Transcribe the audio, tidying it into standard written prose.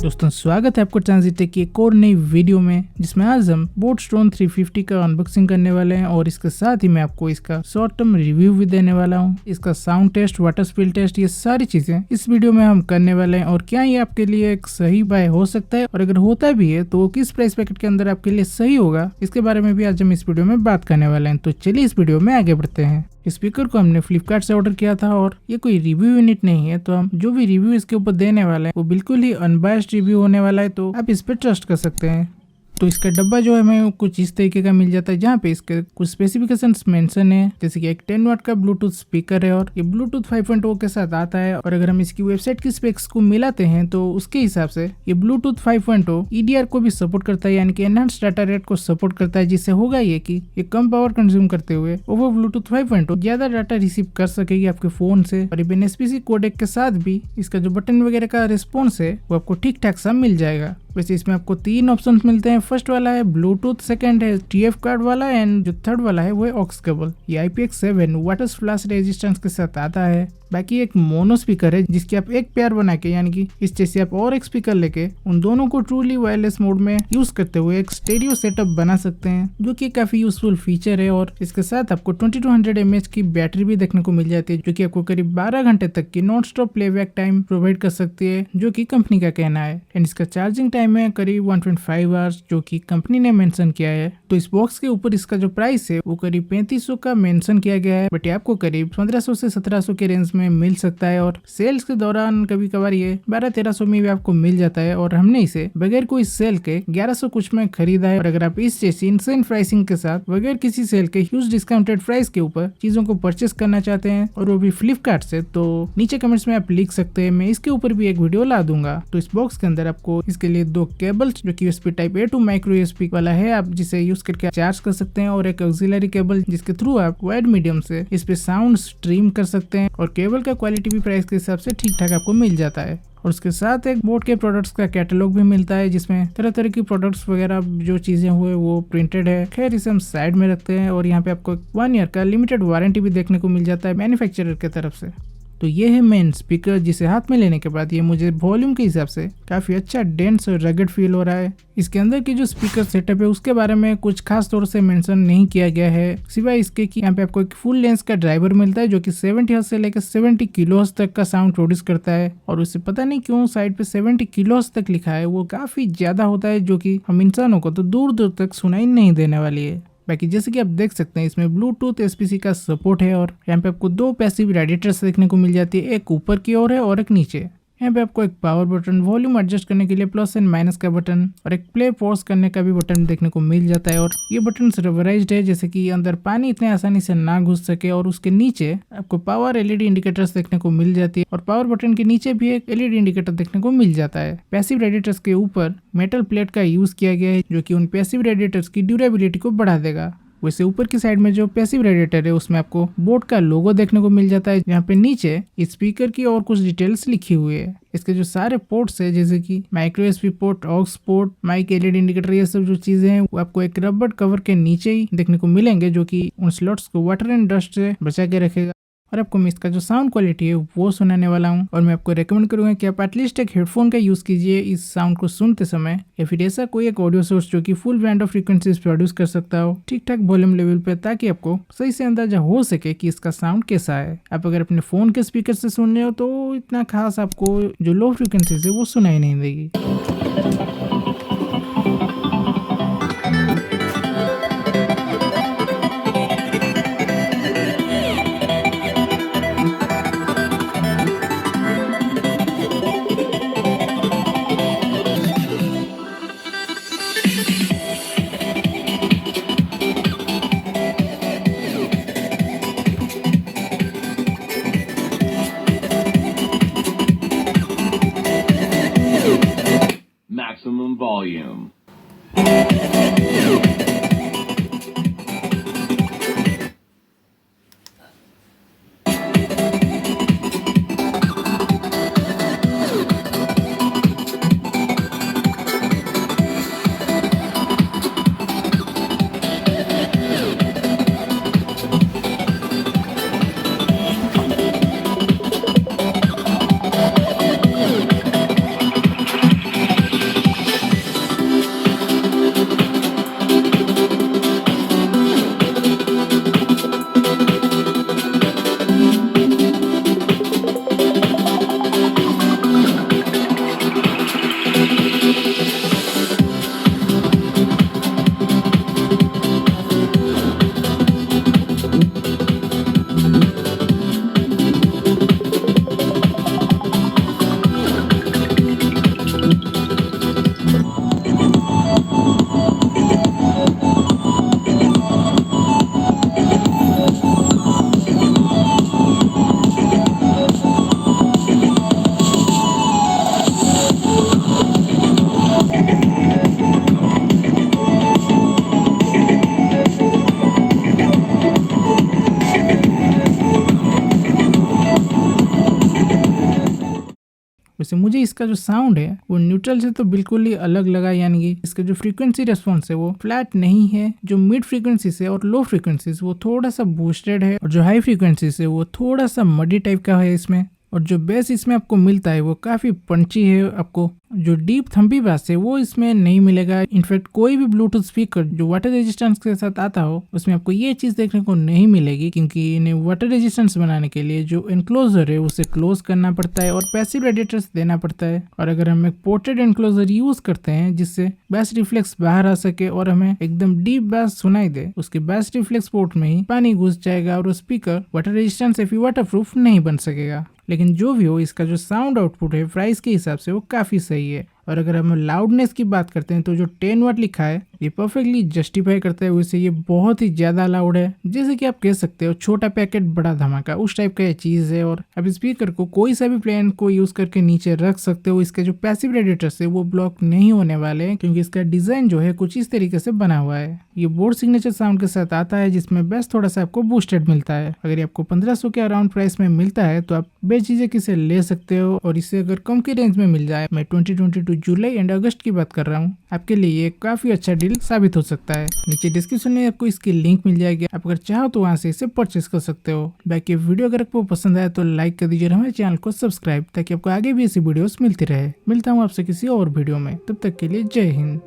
दोस्तों स्वागत है आपको ट्रांजिटेक की एक और नई वीडियो में, जिसमें आज हम बोट स्टोन 350 का अनबॉक्सिंग करने वाले हैं और इसके साथ ही मैं आपको इसका शॉर्ट टर्म रिव्यू भी देने वाला हूं। इसका sound test, water spill test, ये सारी चीजें इस वीडियो में हम करने वाले हैं। और क्या ये आपके लिए एक सही बाय हो सकता है, और अगर होता भी है तो वो किस प्राइस पैकेट के अंदर आपके लिए सही होगा, इसके बारे में भी आज हम इस वीडियो में बात करने वाले हैं। तो चलिए इस वीडियो में आगे बढ़ते हैं। स्पीकर को हमने फ्लिपकार्ट से ऑर्डर किया था और ये कोई रिव्यू यूनिट नहीं है, तो हम जो भी रिव्यू इसके ऊपर देने वाले हैं वो बिल्कुल ही अनबायस्ड रिव्यू होने वाला है, तो आप इस पे ट्रस्ट कर सकते हैं। तो इसका डब्बा जो है हमें कुछ इस तरीके का मिल जाता है, जहाँ पे इसके कुछ स्पेसिफिकेशंस मेंशन है, जैसे कि एक 10 वाट का ब्लूटूथ स्पीकर है और ये ब्लूटूथ 5.0 के साथ आता है। और अगर हम इसकी वेबसाइट की स्पेक्स को मिलाते हैं तो उसके हिसाब से ये ब्लूटूथ 5.0 EDR को भी सपोर्ट करता है, यानी कि एनहांस्ड डाटा रेट को सपोर्ट करता है, जिससे होगा ये कि ये कम पावर कंज्यूम करते हुए ओवर ब्लूटूथ 5.0 ज्यादा डाटा रिसीव कर सकेगी आपके फोन से। और NSPC कोडेक के साथ भी इसका जो बटन वगैरह का रिस्पॉन्स है वो आपको ठीक ठाक सा मिल जाएगा। वैसे इसमें आपको 3 ऑप्शंस मिलते हैं। फर्स्ट वाला है ब्लूटूथ, सेकंड है TF कार्ड वाला, एंड जो थर्ड वाला है वो है ऑक्स केबल। ये IPX7 वाटर स्प्लैश रेजिस्टेंस के साथ आता है। बाकी एक मोनो स्पीकर है जिसकी आप एक पेयर बना के, यानी कि इस जैसे आप और एक स्पीकर लेके उन दोनों को ट्रूली वायरलेस मोड में यूज करते हुए एक स्टेरियो सेटअप बना सकते हैं, जो कि काफी यूजफुल फीचर है। और इसके साथ आपको 2200 mAh की बैटरी भी देखने को मिल जाती है, जो कि आपको करीब 12 घंटे तक की non stop playback time provide कर सकती है, जो कि कंपनी का कहना है। एंड इसका चार्जिंग टाइम है करीब 1.5 आवर्स, जो कि कंपनी ने मेंशन किया है। तो इस बॉक्स के ऊपर इसका जो प्राइस है वो करीब 3500 का मेंशन किया गया है, बट ये आपको करीब 1500 से 1700 के रेंज में मिल सकता है। और सेल्स के दौरान कभी कभार ये 1200-1300 में भी आपको मिल जाता है, और हमने इसे बगैर कोई सेल के 1100 कुछ में खरीदा है। और अगर आप इस जैसी इनसेन प्राइसिंग के साथ बगैर किसी सेल के ह्यूज डिस्काउंटेड प्राइस के ऊपर चीजों को परचेस करना चाहते हैं, और वो भी फ्लिपकार्ट से, तो नीचे कमेंट्स में आप लिख सकते हैं, मैं इसके ऊपर भी एक वीडियो ला दूंगा। तो इस बॉक्स के अंदर आपको इसके लिए 2 केबल्स, जो कि USB type A to micro USB वाला है, आप जिसे यूज करके चार्ज कर सकते हैं, और एक ऑक्सिलरी केबल जिसके थ्रू आप वाइड मीडियम से इस पे साउंड स्ट्रीम कर सकते हैं। और केबल का क्वालिटी भी प्राइस के हिसाब से ठीक ठाक आपको मिल जाता है। और उसके साथ एक बोट के प्रोडक्ट्स का कैटलॉग भी मिलता है, जिसमें तरह तरह की प्रोडक्ट्स वगैरह जो चीजें हुए वो प्रिंटेड है। खैर इसे हम साइड में रखते हैं, और यहाँ पे आपको 1 ईयर का लिमिटेड वारंटी भी देखने को मिल जाता है मैन्युफैक्चरर की तरफ से। तो ये है मेन स्पीकर, जिसे हाथ में लेने के बाद ये मुझे वॉल्यूम के हिसाब से काफी अच्छा डेंस और रगड फील हो रहा है। इसके अंदर की जो स्पीकर सेटअप है उसके बारे में कुछ खास तौर से मेंशन नहीं किया गया है, सिवाय इसके कि यहाँ पे आपको एक फुल लेंस का ड्राइवर मिलता है, जो कि 70 हर्ट्ज से लेकर 70 किलोहर्ट्ज तक का साउंड प्रोड्यूस करता है। और उससे पता नहीं क्यों साइड पे 70 किलोहर्ट्ज तक लिखा है, वो काफी ज्यादा होता है, जो कि हम इंसानों को तो दूर दूर तक सुनाई नहीं देने वाली है। बाकी जैसे कि आप देख सकते हैं इसमें ब्लूटूथ SPC का सपोर्ट है, और यहाँ पे आपको 2 पैसिव रेडिएटर्स देखने को मिल जाती है, एक ऊपर की ओर है और एक नीचे। यहाँ पे आपको एक पावर बटन, वॉल्यूम एडजस्ट करने के लिए प्लस एंड माइनस का बटन, और एक प्ले पॉज करने का भी बटन देखने को मिल जाता है। और ये बटन रबराइज्ड है, जैसे कि अंदर पानी इतने आसानी से ना घुस सके। और उसके नीचे आपको पावर LED इंडिकेटर्स देखने को मिल जाती है, और पावर बटन के नीचे भी एक LED इंडिकेटर देखने को मिल जाता है। पैसिव रेडिएटर्स के ऊपर मेटल प्लेट का यूज किया गया है, जो कि उन पैसिव रेडिएटर्स की ड्यूरेबिलिटी को बढ़ा देगा। वैसे ऊपर की साइड में जो पैसिव रेडिएटर है उसमें आपको बोट का लोगो देखने को मिल जाता है, यहाँ पे नीचे स्पीकर की और कुछ डिटेल्स लिखी हुई है। इसके जो सारे पोर्ट्स है, जैसे कि micro USB port, aux port, mic, LED indicator, ये सब जो चीजें हैं वो आपको एक रबर कवर के नीचे ही देखने को मिलेंगे, जो कि उन स्लॉट्स को वाटर एंड डस्ट से बचा के रखेगा। और आपको मैं इसका जो साउंड क्वालिटी है वो सुनाने वाला हूँ, और मैं आपको रेकमेंड करूंगा कि आप एटलीस्ट एक हेडफोन का यूज कीजिए इस साउंड को सुनते समय, या फिर ऐसा कोई एक ऑडियो सोर्स जो कि full band of frequencies produce कर सकता हो ठीक ठाक वॉल्यूम लेवल पे, ताकि आपको सही से अंदाजा हो सके कि इसका साउंड कैसा है। आप अगर अपने फोन के स्पीकर से सुन रहे हो तो इतना खास आपको जो लो फ्रीक्वेंसीज है वो सुनाई नहीं देगी। Maximum वैसे मुझे इसका जो साउंड है वो न्यूट्रल से तो बिल्कुल ही अलग लगा, यानी कि इसका जो फ्रीक्वेंसी रेस्पॉन्स है वो फ्लैट नहीं है। जो मिड फ्रीक्वेंसी से और लो फ्रीक्वेंसी वो थोड़ा सा बूस्टेड है, और जो हाई फ्रीक्वेंसी से वो थोड़ा सा मडी टाइप का है इसमें। और जो बेस इसमें आपको मिलता है वो काफी पंची है। आपको जो डीप थम्बी बेस है वो इसमें नहीं मिलेगा। इनफैक्ट कोई भी ब्लूटूथ स्पीकर जो वाटर रेजिस्टेंस के साथ आता हो उसमें आपको ये चीज देखने को नहीं मिलेगी, क्योंकि इन्हें वाटर रेजिस्टेंस बनाने के लिए जो एनक्लोजर है उसे क्लोज करना पड़ता है और पैसिव रेडिएटर्स देना पड़ता है। और अगर हम एक पोर्टेड एनक्लोजर यूज करते हैं जिससे बेस रिफ्लेक्स बाहर आ सके और हमें एकदम डीप बेस सुनाई दे, उसके बेस रिफ्लेक्स पोर्ट में ही पानी घुस जाएगा और वो स्पीकर वाटर रेजिस्टेंस या फिर वाटर प्रूफ नहीं बन सकेगा। लेकिन जो भी हो, इसका जो साउंड आउटपुट है प्राइस के हिसाब से वो काफी सही है। और अगर हम लाउडनेस की बात करते हैं तो जो 10 वाट लिखा है ये परफेक्टली जस्टिफाई करता है। वैसे ये बहुत ही ज्यादा लाउड है, जैसे कि आप कह सकते हो छोटा पैकेट बड़ा धमाका, उस टाइप का ये चीज है। और अब स्पीकर को कोई सा भी प्लेन को यूज करके नीचे रख सकते हो। इसके जो पैसिव रेडिएटर्स है वो ब्लॉक नहीं होने वाले हैं, क्योंकि इसका डिजाइन जो है कुछ इस तरीके से बना हुआ है। ये बोर्ड सिग्नेचर साउंड के साथ आता है जिसमें बेस थोड़ा सा आपको बूस्टेड मिलता है। अगर ये आपको 1500 के अराउंड प्राइस में मिलता है तो आप बेझिझक इसे ले सकते हो। और इसे अगर कम की रेंज में मिल जाए, मैं 2022 जुलाई एंड अगस्त की बात कर रहा हूँ, आपके लिए ये काफी अच्छा डील साबित हो सकता है। नीचे डिस्क्रिप्शन में आपको इसकी लिंक मिल जाएगी, आप अगर चाहो तो वहां से इसे परचेस कर सकते हो। बाकी वीडियो अगर आपको पसंद आया तो लाइक कर दीजिए, हमारे चैनल को सब्सक्राइब, ताकि आपको आगे भी ऐसी वीडियोस मिलती रहे। मिलता हूँ आपसे किसी और वीडियो में, तब तक के लिए जय हिंद।